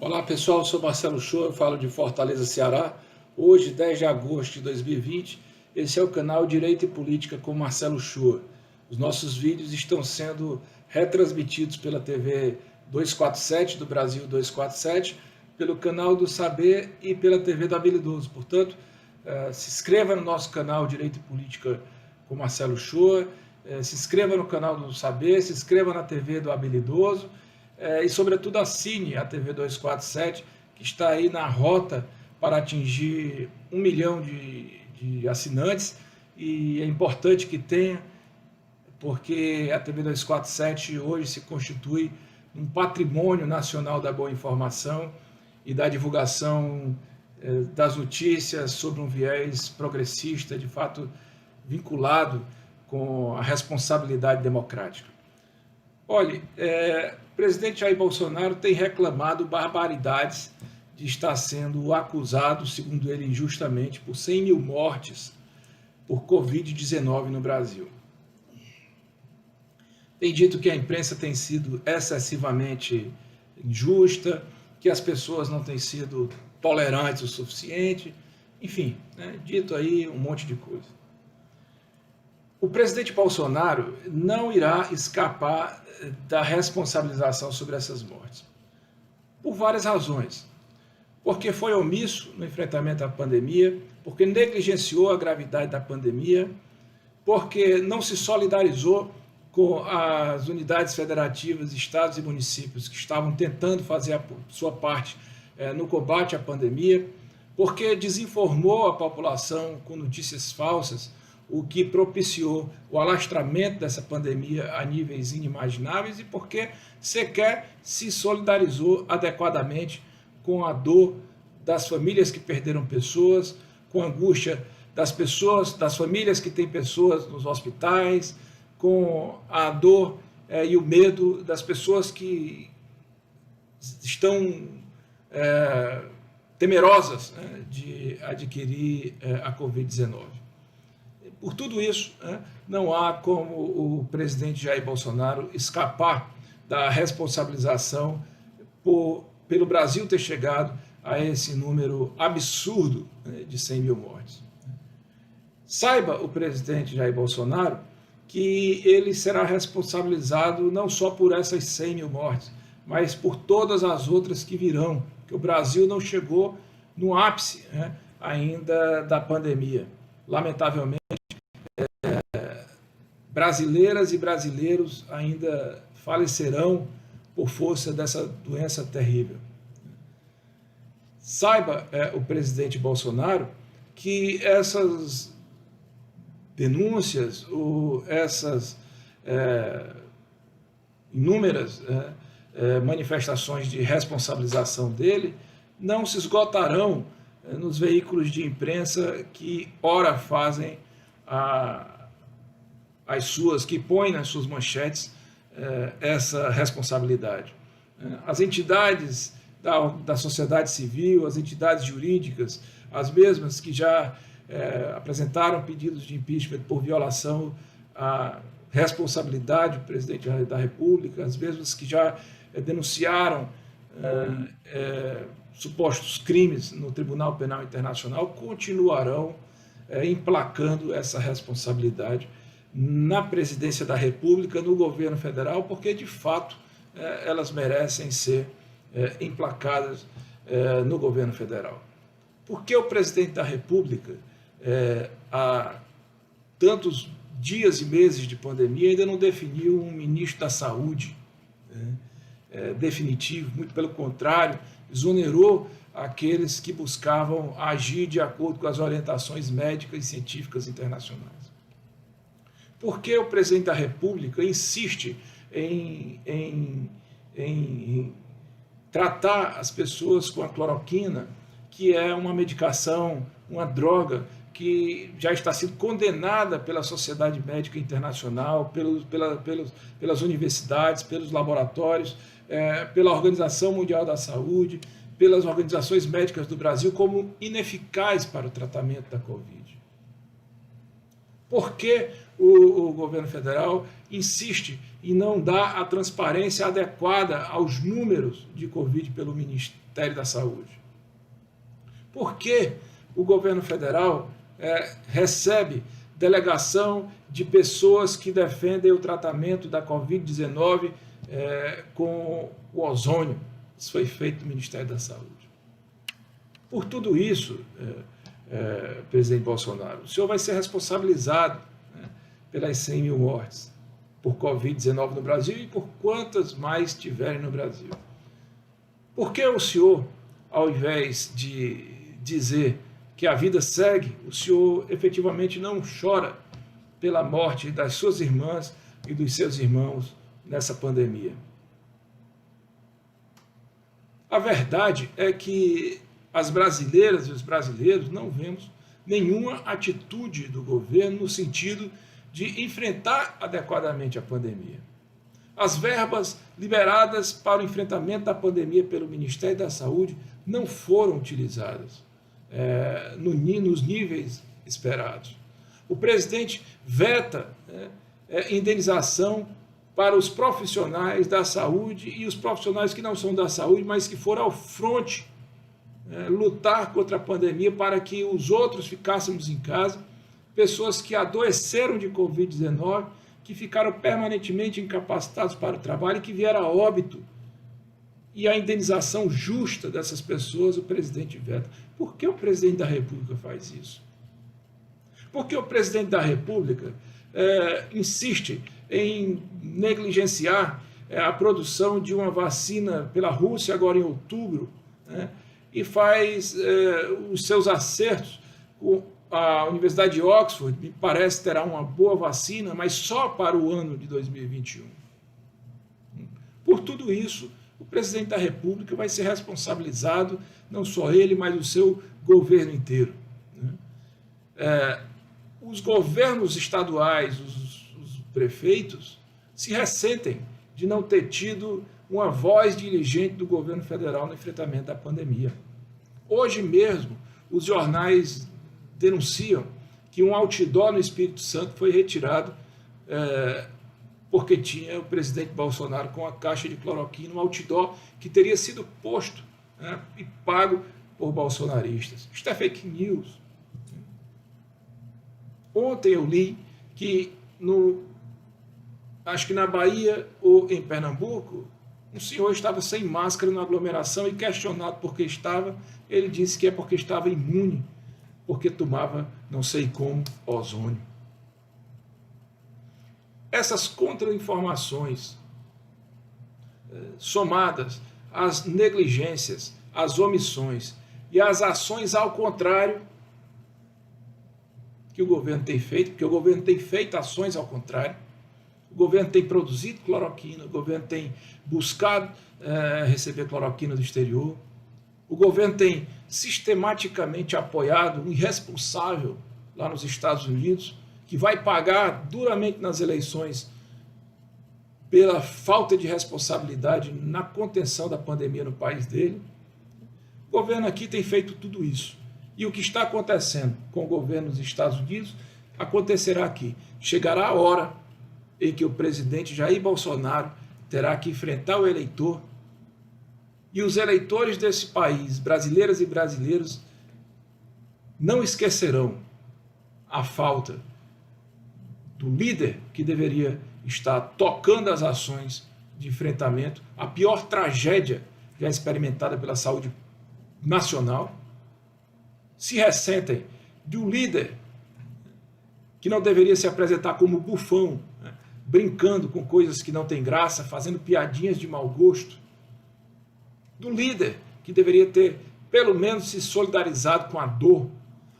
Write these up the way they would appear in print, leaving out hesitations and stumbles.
Olá pessoal, eu sou Marcelo Shoa, eu falo de Fortaleza, Ceará. Hoje, 10 de agosto de 2020, esse é o canal Direito e Política com Marcelo Shoa. Os nossos vídeos estão sendo retransmitidos pela TV 247 do Brasil 247, pelo canal do Saber e pela TV do Habilidoso. Portanto, se inscreva no nosso canal Direito e Política com Marcelo Shoa, se inscreva no canal do Saber, se inscreva na TV do Habilidoso, e, sobretudo, assine a TV 247, que está aí na rota para atingir 1 milhão de assinantes, e é importante que tenha, porque a TV 247 hoje se constitui um patrimônio nacional da boa informação e da divulgação das notícias sobre um viés progressista, de fato vinculado com a responsabilidade democrática. Olha, o presidente Jair Bolsonaro tem reclamado barbaridades de estar sendo acusado, segundo ele injustamente, por 100 mil mortes por Covid-19 no Brasil. Tem dito que a imprensa tem sido excessivamente injusta, que as pessoas não têm sido tolerantes o suficiente, enfim, dito aí um monte de coisa. O presidente Bolsonaro não irá escapar da responsabilização sobre essas mortes, por várias razões. Porque foi omisso no enfrentamento à pandemia, porque negligenciou a gravidade da pandemia, porque não se solidarizou com as unidades federativas, estados e municípios que estavam tentando fazer a sua parte no combate à pandemia, porque desinformou a população com notícias falsas, o que propiciou o alastramento dessa pandemia a níveis inimagináveis, e porque sequer se solidarizou adequadamente com a dor das famílias que perderam pessoas, com a angústia das pessoas, das famílias que têm pessoas nos hospitais, com a dor e o medo das pessoas que estão temerosas de adquirir a Covid-19. Por tudo isso, não há como o presidente Jair Bolsonaro escapar da responsabilização pelo Brasil ter chegado a esse número absurdo de 100 mil mortes. Saiba o presidente Jair Bolsonaro que ele será responsabilizado não só por essas 100 mil mortes, mas por todas as outras que virão, porque o Brasil não chegou no ápice ainda da pandemia. Lamentavelmente, brasileiras e brasileiros ainda falecerão por força dessa doença terrível. Saiba, o presidente Bolsonaro, que essas denúncias, ou essas inúmeras manifestações de responsabilização dele, não se esgotarão nos veículos de imprensa que ora fazem que põem nas suas manchetes essa responsabilidade. As entidades da sociedade civil, as entidades jurídicas, as mesmas que já apresentaram pedidos de impeachment por violação à responsabilidade do presidente da República, as mesmas que já denunciaram supostos crimes no Tribunal Penal Internacional, continuarão emplacando essa responsabilidade na presidência da República, no governo federal, porque, de fato, elas merecem ser emplacadas no governo federal. Porque o presidente da República, há tantos dias e meses de pandemia, ainda não definiu um ministro da Saúde definitivo, muito pelo contrário, exonerou aqueles que buscavam agir de acordo com as orientações médicas e científicas internacionais. Por que o presidente da República insiste em tratar as pessoas com a cloroquina, que é uma medicação, uma droga que já está sendo condenada pela Sociedade Médica Internacional, pelas universidades, pelos laboratórios, pela Organização Mundial da Saúde, pelas organizações médicas do Brasil como ineficaz para o tratamento da Covid? Por que o governo federal insiste em não dar a transparência adequada aos números de Covid pelo Ministério da Saúde? Por que o governo federal recebe delegação de pessoas que defendem o tratamento da Covid-19 com o ozônio? Isso foi feito no Ministério da Saúde. Por tudo isso, presidente Bolsonaro, o senhor vai ser responsabilizado pelas 100 mil mortes por Covid-19 no Brasil e por quantas mais tiverem no Brasil. Por que o senhor, ao invés de dizer que a vida segue, o senhor efetivamente não chora pela morte das suas irmãs e dos seus irmãos nessa pandemia? A verdade é que as brasileiras e os brasileiros não vemos nenhuma atitude do governo no sentido de enfrentar adequadamente a pandemia. As verbas liberadas para o enfrentamento da pandemia pelo Ministério da Saúde não foram utilizadas nos níveis esperados. O presidente veta indenização para os profissionais da saúde e os profissionais que não são da saúde, mas que foram ao fronte lutar contra a pandemia para que os outros ficássemos em casa, pessoas que adoeceram de Covid-19, que ficaram permanentemente incapacitados para o trabalho e que vieram a óbito. E a indenização justa dessas pessoas, o presidente veta. Por que o presidente da República faz isso? Por que o presidente da República insiste em negligenciar a produção de uma vacina pela Rússia agora em outubro, e faz os seus acertos com a Universidade de Oxford, me parece terá uma boa vacina, mas só para o ano de 2021. Por tudo isso, o presidente da República vai ser responsabilizado, não só ele, mas o seu governo inteiro. Os governos estaduais, os prefeitos, se ressentem de não ter tido uma voz diligente do governo federal no enfrentamento da pandemia. Hoje mesmo, os jornais denunciam que um outdoor no Espírito Santo foi retirado porque tinha o presidente Bolsonaro com a caixa de cloroquina, um outdoor que teria sido posto e pago por bolsonaristas. Isto é fake news. Ontem eu li que, acho que na Bahia ou em Pernambuco, um senhor estava sem máscara na aglomeração e questionado por que estava, ele disse que é porque estava imune, porque tomava não sei como ozônio. Essas contra-informações, somadas às negligências, às omissões e às ações ao contrário que o governo tem feito, porque o governo tem feito ações ao contrário, o governo tem produzido cloroquina, o governo tem buscado receber cloroquina do exterior, o governo tem sistematicamente apoiado um irresponsável lá nos Estados Unidos, que vai pagar duramente nas eleições pela falta de responsabilidade na contenção da pandemia no país dele. O governo aqui tem feito tudo isso. E o que está acontecendo com o governo dos Estados Unidos acontecerá aqui. Chegará a hora em que o presidente Jair Bolsonaro terá que enfrentar o eleitor, e os eleitores desse país, brasileiras e brasileiros, não esquecerão a falta do líder que deveria estar tocando as ações de enfrentamento, a pior tragédia já experimentada pela saúde nacional. Se ressentem de um líder que não deveria se apresentar como bufão, brincando com coisas que não têm graça, fazendo piadinhas de mau gosto, do líder que deveria ter pelo menos se solidarizado com a dor,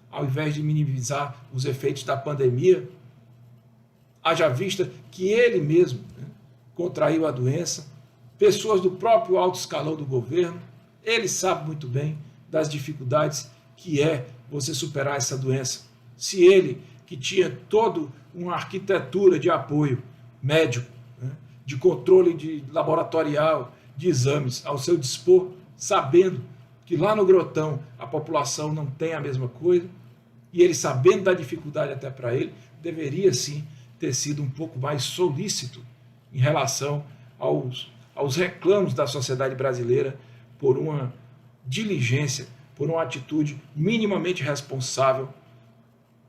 ao invés de minimizar os efeitos da pandemia, haja vista que ele mesmo contraiu a doença, pessoas do próprio alto escalão do governo, ele sabe muito bem das dificuldades que é você superar essa doença. Se ele, que tinha toda uma arquitetura de apoio médico, de controle de laboratorial, de exames ao seu dispor, sabendo que lá no Grotão a população não tem a mesma coisa, e ele sabendo da dificuldade até para ele, deveria sim ter sido um pouco mais solícito em relação aos reclamos da sociedade brasileira por uma diligência, por uma atitude minimamente responsável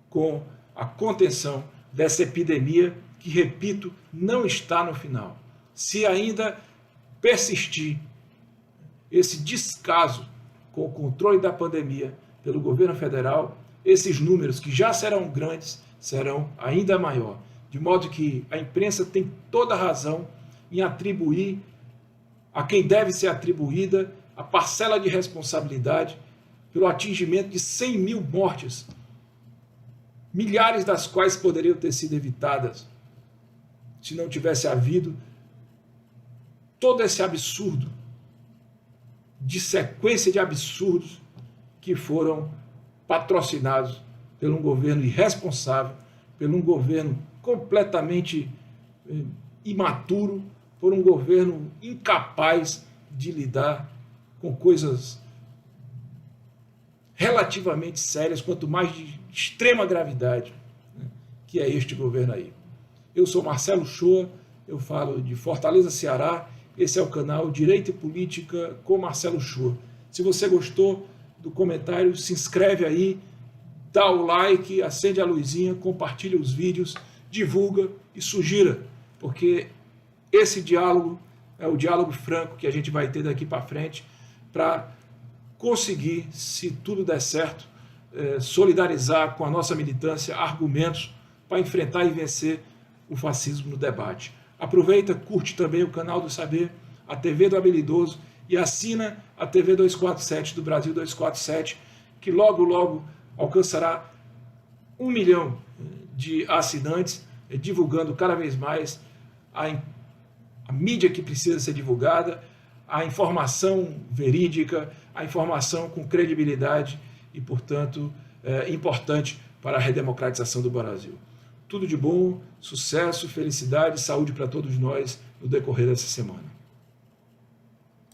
com a contenção dessa epidemia que, repito, não está no final. Se ainda persistir esse descaso com o controle da pandemia pelo governo federal, esses números, que já serão grandes, serão ainda maior. De modo que a imprensa tem toda a razão em atribuir a quem deve ser atribuída a parcela de responsabilidade pelo atingimento de 100 mil mortes, milhares das quais poderiam ter sido evitadas se não tivesse havido todo esse absurdo, de sequência de absurdos que foram patrocinados por um governo irresponsável, por um governo completamente imaturo, por um governo incapaz de lidar com coisas relativamente sérias, quanto mais de extrema gravidade, né, que é este governo aí. Eu sou Marcelo Shoa, eu falo de Fortaleza, Ceará. Esse é o canal Direito e Política com Marcelo Shoa. Se você gostou do comentário, se inscreve aí, dá o like, acende a luzinha, compartilha os vídeos, divulga e sugira, porque esse diálogo é o diálogo franco que a gente vai ter daqui para frente para conseguir, se tudo der certo, solidarizar com a nossa militância argumentos para enfrentar e vencer o fascismo no debate. Aproveita, curte também o canal do Saber, a TV do Habilidoso, e assina a TV 247 do Brasil 247, que logo, logo alcançará 1 milhão de assinantes, divulgando cada vez mais a mídia que precisa ser divulgada, a informação verídica, a informação com credibilidade e, portanto, importante para a redemocratização do Brasil. Tudo de bom, sucesso, felicidade e saúde para todos nós no decorrer dessa semana.